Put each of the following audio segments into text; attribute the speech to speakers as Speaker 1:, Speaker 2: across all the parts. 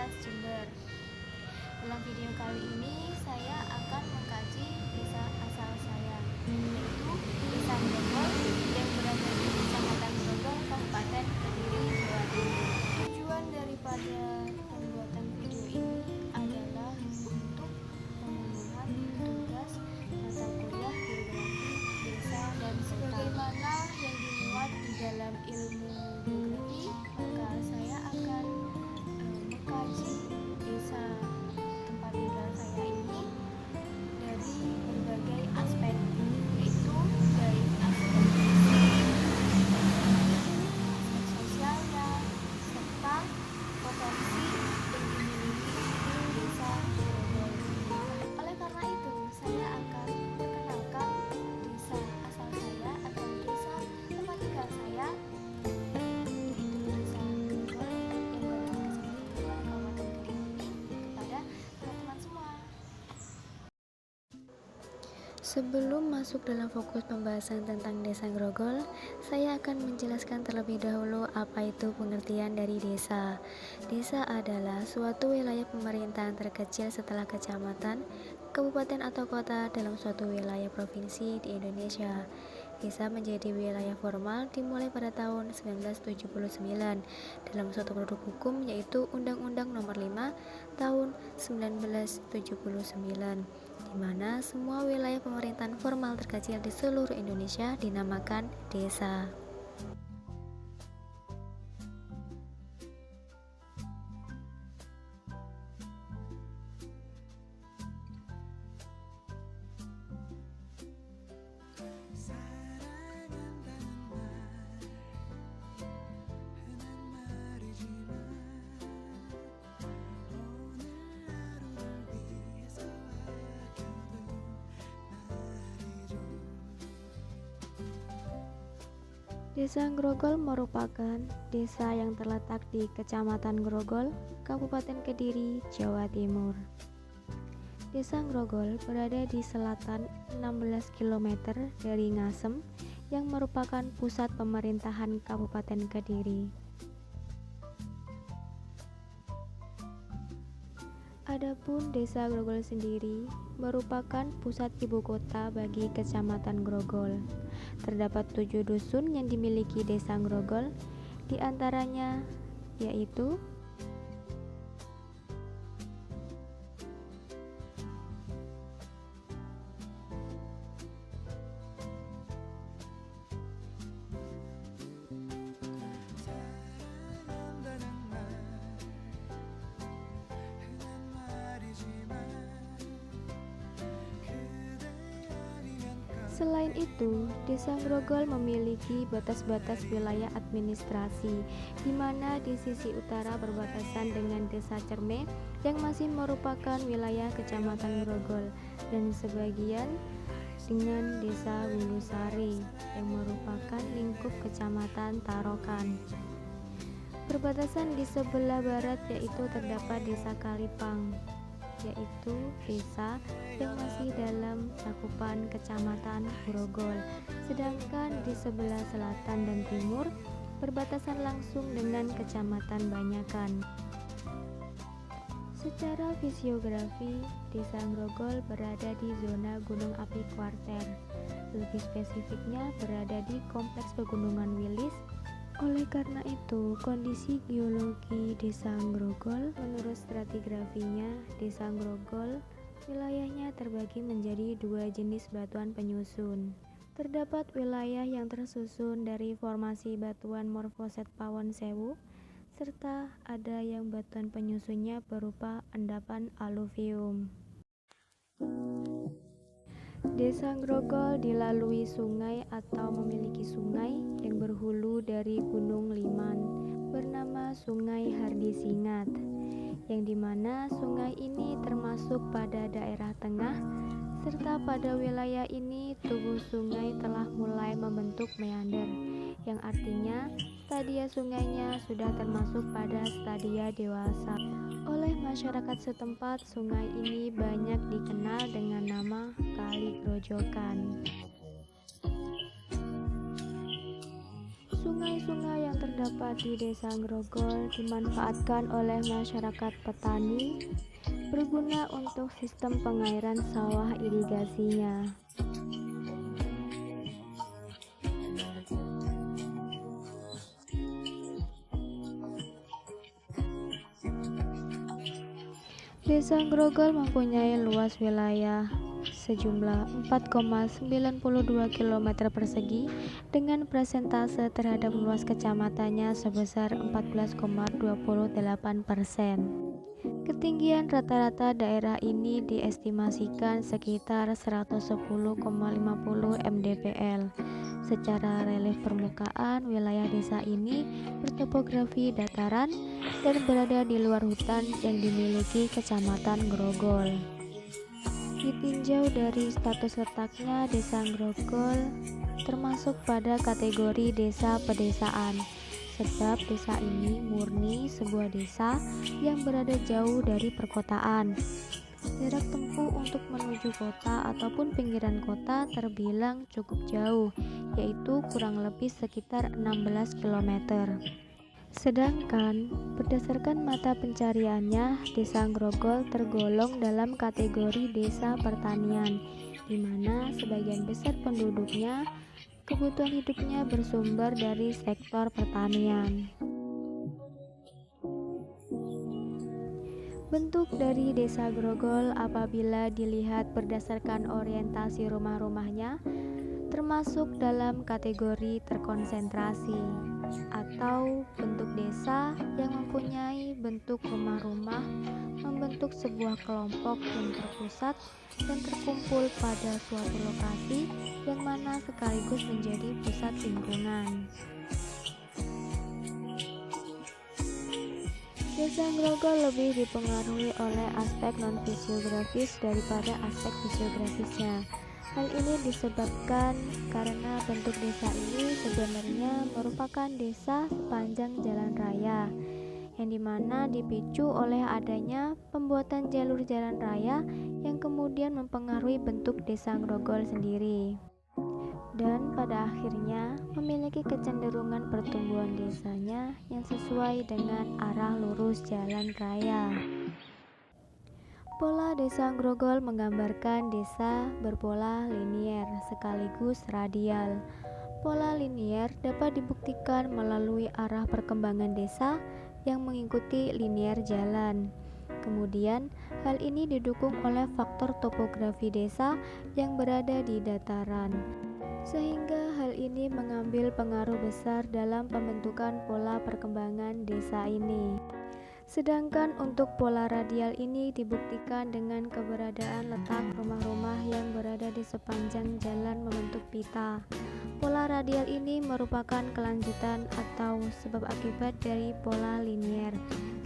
Speaker 1: Universitas Jember. Dalam video kali ini saya akan mengkaji desa asal saya, yaitu Desa Grogol yang berada di Kecamatan Grogol, Kabupaten Kediri, Jawa Timur. Tujuan daripada pembuatan video ini adalah untuk pemenuhan tugas mata kuliah geografi desa dan sebagaimana yang dimuat di dalam ilmu geografi, maka saya akan mengkaji desa tempat tinggal saya ini dari berbagai aspek, yaitu dari aspek sosialnya serta potensi yang dimiliki desa Grogol. Oleh karena itu, saya akan perkenalkan desa asal saya atau desa tempat tinggal saya, yaitu desa Grogol yang berada di Kecamatan Kabupaten Kediri ini, kepada teman-teman semua. Sebelum masuk dalam fokus pembahasan tentang Desa Grogol, saya akan menjelaskan terlebih dahulu apa itu pengertian dari desa. Desa adalah suatu wilayah pemerintahan terkecil setelah kecamatan, kabupaten atau kota dalam suatu wilayah provinsi di Indonesia. Desa menjadi wilayah formal dimulai pada tahun 1979 dalam suatu produk hukum, yaitu Undang-Undang Nomor 5 Tahun 1979, di mana semua wilayah pemerintahan formal terkecil di seluruh Indonesia dinamakan desa. Desa Grogol merupakan desa yang terletak di Kecamatan Grogol, Kabupaten Kediri, Jawa Timur. Desa Grogol berada di selatan 16 km dari Ngasem, yang merupakan pusat pemerintahan Kabupaten Kediri. Adapun Desa Grogol sendiri merupakan pusat ibu kota bagi Kecamatan Grogol. Terdapat 7 dusun yang dimiliki Desa Grogol, di antaranya yaitu Selain itu, Desa Grogol memiliki batas-batas wilayah administrasi, di mana di sisi utara berbatasan dengan Desa Cerme yang masih merupakan wilayah Kecamatan Grogol, dan sebagian dengan Desa Wulusari yang merupakan lingkup Kecamatan Tarokan. Perbatasan di sebelah barat yaitu terdapat Desa Kalipang, yaitu desa yang masih dalam cakupan Kecamatan Grogol, sedangkan di sebelah selatan dan timur berbatasan langsung dengan Kecamatan Banyakan. Secara fisiografi, Desa Grogol berada di zona Gunung Api Kuarter, lebih spesifiknya berada di Kompleks Pegunungan Wilis. Oleh karena itu, kondisi geologi Desa Grogol menurut stratigrafinya, Desa Grogol wilayahnya terbagi menjadi 2 jenis batuan penyusun. Terdapat wilayah yang tersusun dari formasi batuan morfoset Pawon Sewu, serta ada yang batuan penyusunnya berupa endapan aluvium. Desa Grogol dilalui sungai atau memiliki sungai yang berhulu dari Gunung Liman bernama Sungai Hardisingat, yang dimana sungai ini termasuk pada daerah tengah, serta pada wilayah ini tubuh sungai telah mulai membentuk meander, yang artinya stadia sungainya sudah termasuk pada stadia dewasa. Oleh masyarakat setempat, sungai ini banyak dikenal dengan nama Kali Grojogan. Sungai Sungai-sungai yang terdapat di Desa Grogol dimanfaatkan oleh masyarakat petani, berguna untuk sistem pengairan sawah irigasinya. Desa Grogol mempunyai luas wilayah sejumlah 4,92 km persegi dengan persentase terhadap luas kecamatannya sebesar 14,28%. Ketinggian rata-rata daerah ini diestimasikan sekitar 110,50 mdpl. Secara relief permukaan, wilayah desa ini bertopografi dataran dan berada di luar hutan yang dimiliki Kecamatan Grogol. Ditinjau dari status letaknya, Desa Grogol termasuk pada kategori desa pedesaan, sebab desa ini murni sebuah desa yang berada jauh dari perkotaan. Jarak tempuh untuk menuju kota ataupun pinggiran kota terbilang cukup jauh, yaitu kurang lebih sekitar 16 km. Sedangkan berdasarkan mata pencariannya, Desa Grogol tergolong dalam kategori desa pertanian, di mana sebagian besar penduduknya kebutuhan hidupnya bersumber dari sektor pertanian. Bentuk dari Desa Grogol apabila dilihat berdasarkan orientasi rumah-rumahnya termasuk dalam kategori terkonsentrasi atau bentuk desa yang mempunyai bentuk rumah-rumah membentuk sebuah kelompok yang terpusat dan terkumpul pada suatu lokasi yang mana sekaligus menjadi pusat lingkungan. Desa Grogol lebih dipengaruhi oleh aspek non-fisiografis daripada aspek fisiografisnya. Hal ini disebabkan karena bentuk desa ini sebenarnya merupakan desa sepanjang jalan raya, yang dimana dipicu oleh adanya pembuatan jalur jalan raya yang kemudian mempengaruhi bentuk Desa Grogol sendiri, dan pada akhirnya memiliki kecenderungan pertumbuhan desanya yang sesuai dengan arah lurus jalan raya. Pola Desa Grogol menggambarkan desa berpola linier sekaligus radial. Pola linier dapat dibuktikan melalui arah perkembangan desa yang mengikuti linier jalan. Kemudian, hal ini didukung oleh faktor topografi desa yang berada di dataran, sehingga hal ini mengambil pengaruh besar dalam pembentukan pola perkembangan desa ini. Sedangkan untuk pola radial ini dibuktikan dengan keberadaan letak rumah-rumah yang berada di sepanjang jalan membentuk pita. Pola radial ini merupakan kelanjutan atau sebab akibat dari pola linier,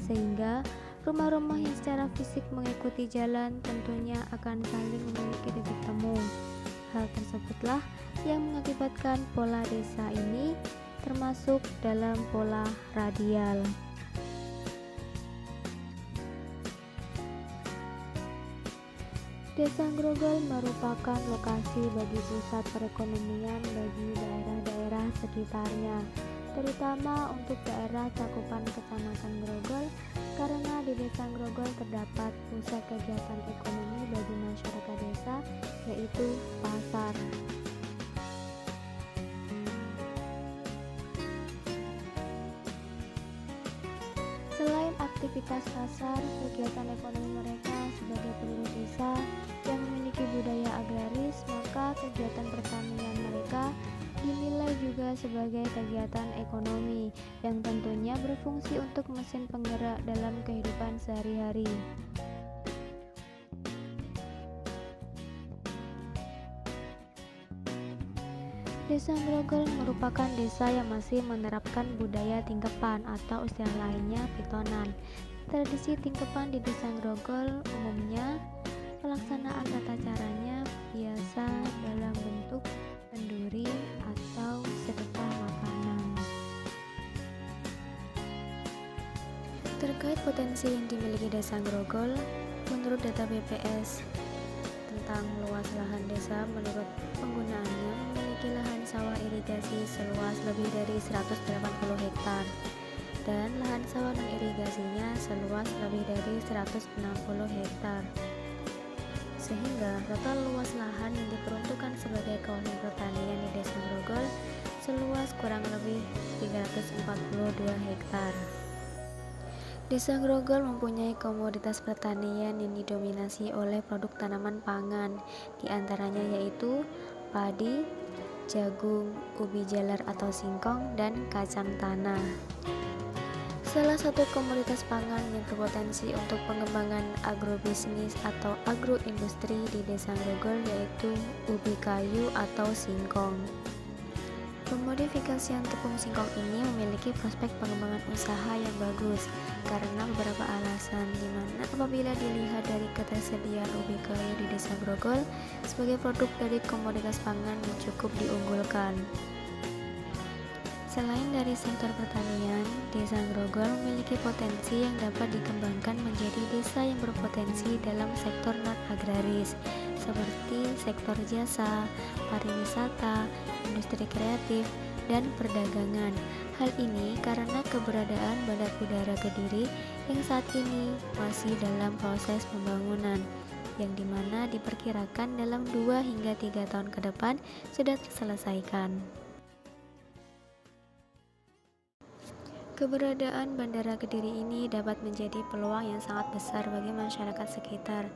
Speaker 1: sehingga rumah-rumah yang secara fisik mengikuti jalan tentunya akan saling memiliki titik temu. Hal tersebutlah yang mengakibatkan pola desa ini termasuk dalam pola radial. Desa Grogol merupakan lokasi bagi pusat perekonomian bagi daerah-daerah sekitarnya, terutama untuk daerah cakupan Kecamatan Grogol, karena di Desa Grogol terdapat pusat kegiatan ekonomi bagi masyarakat desa, yaitu pasar. Selain aktivitas pasar, kegiatan ekonomi mereka sebagai penduduk desa yang memiliki budaya agraris, maka kegiatan pertanian mereka dinilai juga sebagai kegiatan ekonomi yang tentunya berfungsi untuk mesin penggerak dalam kehidupan sehari-hari. Desa Grogol merupakan desa yang masih menerapkan budaya tingkepan atau istilah lainnya pitonan. Tradisi tingkepan di Desa Grogol umumnya pelaksanaan tata caranya biasa dalam bentuk kenduri atau sedekah makanan. Terkait potensi yang dimiliki Desa Grogol, menurut data BPS tentang luas lahan desa menurut penggunaannya memiliki
Speaker 2: memiliki lahan sawah irigasi seluas lebih dari 180 hektar dan lahan sawah non-irigasinya seluas lebih dari 160 hektar. Sehingga total luas lahan yang diperuntukkan sebagai kawasan pertanian di Desa Grogol seluas kurang lebih 342 hektar. Desa Grogol mempunyai komoditas pertanian yang didominasi oleh produk tanaman pangan, diantaranya yaitu padi, jagung, ubi jalar atau singkong, dan kacang tanah. Salah satu komoditas pangan yang berpotensi untuk pengembangan agrobisnis atau agroindustri di Desa Grogol yaitu ubi kayu atau singkong. Pemodifikasian tepung singkong ini memiliki prospek pengembangan usaha yang bagus karena beberapa alasan, di mana apabila dilihat dari ketersediaan ubi kayu di Desa Grogol sebagai produk dari komoditas pangan yang cukup diunggulkan. Selain dari sektor pertanian, Desa Grogol memiliki potensi yang dapat dikembangkan menjadi desa yang berpotensi dalam sektor non-agraris seperti sektor jasa, pariwisata, industri kreatif, dan perdagangan. Hal ini karena keberadaan Bandar Udara Kediri yang saat ini masih dalam proses pembangunan, yang dimana diperkirakan dalam 2 hingga 3 tahun ke depan sudah terselesaikan. Keberadaan Bandara Kediri ini dapat menjadi peluang yang sangat besar bagi masyarakat sekitar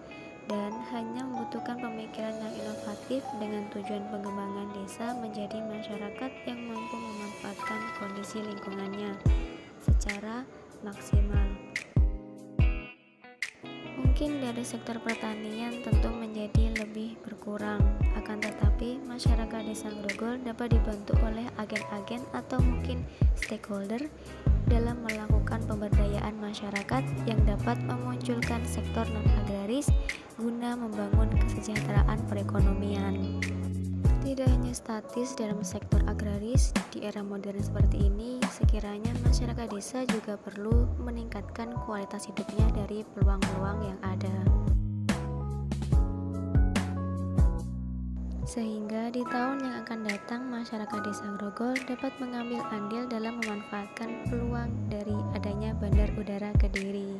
Speaker 2: dan hanya membutuhkan pemikiran yang inovatif dengan tujuan pengembangan desa menjadi masyarakat yang mampu memanfaatkan kondisi lingkungannya secara maksimal. Mungkin dari sektor pertanian tentu menjadi lebih berkurang, akan tetapi masyarakat Desa Grogol dapat dibantu oleh agen-agen atau mungkin stakeholder dalam melakukan pemberdayaan masyarakat yang dapat memunculkan sektor non-agraris guna membangun kesejahteraan perekonomian. Tidak hanya statis dalam sektor agraris, di era modern seperti ini, sekiranya masyarakat desa juga perlu meningkatkan kualitas hidupnya dari peluang-peluang yang ada. Sehingga di tahun yang akan datang, masyarakat Desa Grogol dapat mengambil andil dalam memanfaatkan peluang dari adanya Bandar Udara Kediri.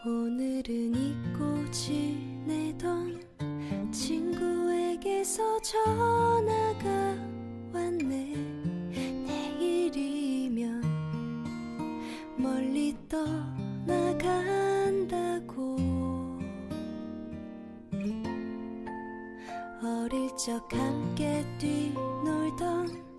Speaker 3: 오늘은 잊고 지내던 친구에게서 전화가 왔네. 내일이면 멀리 떠나간다고. 어릴 적 함께 뛰놀던